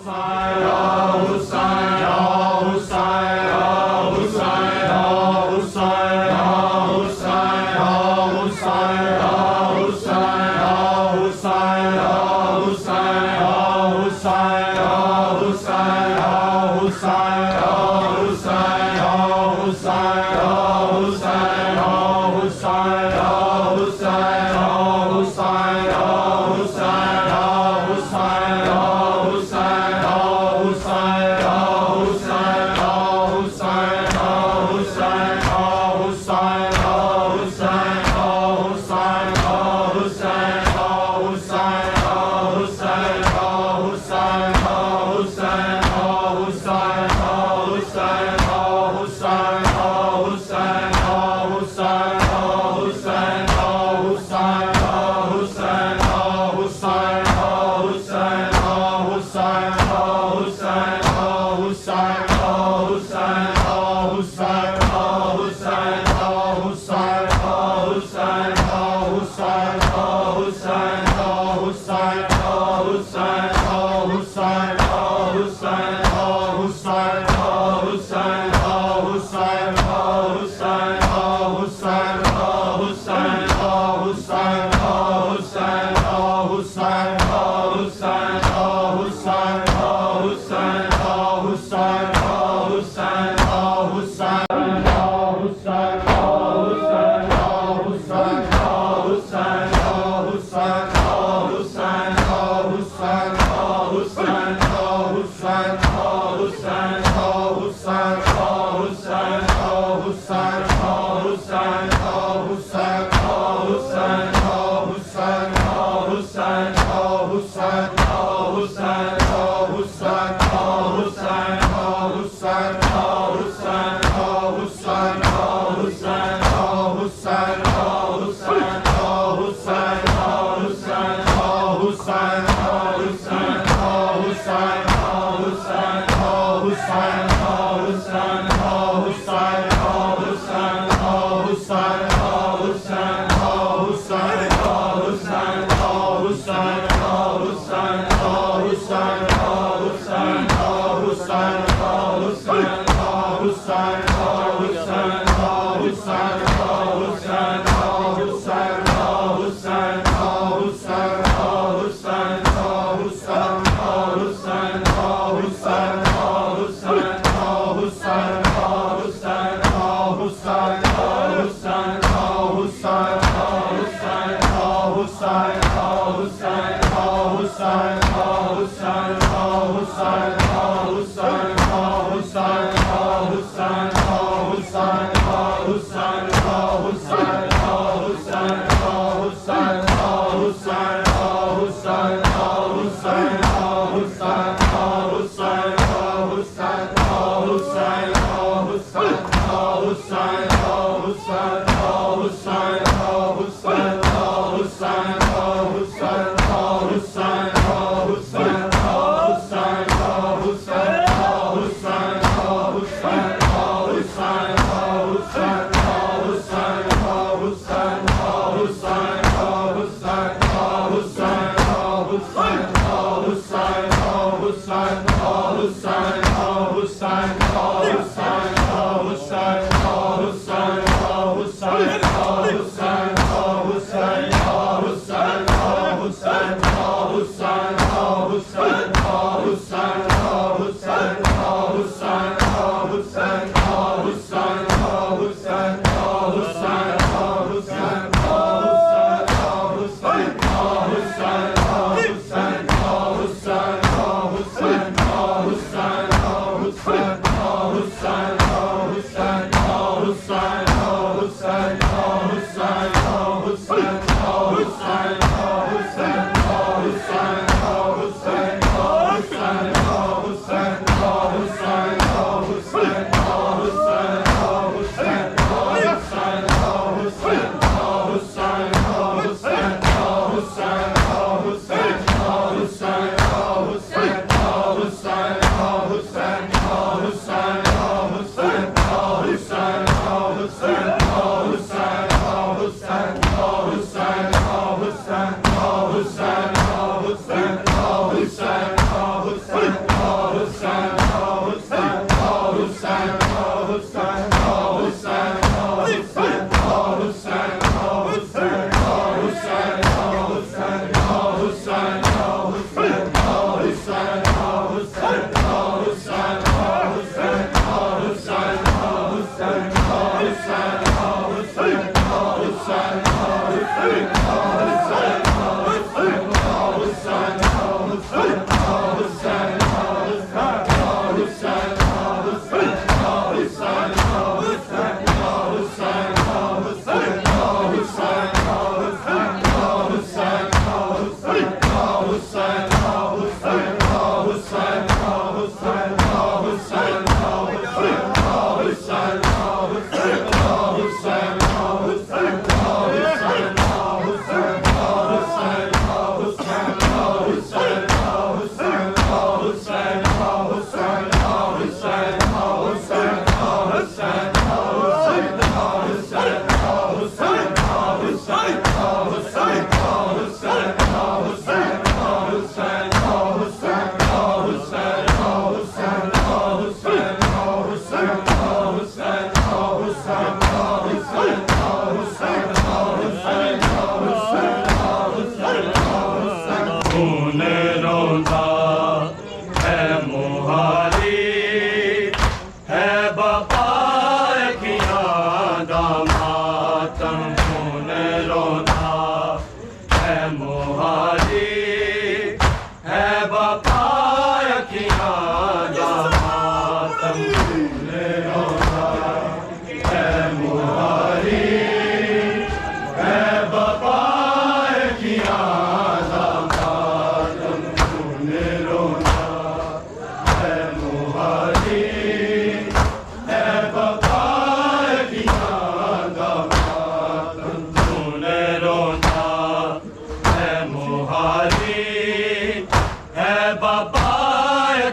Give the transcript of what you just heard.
Hussein,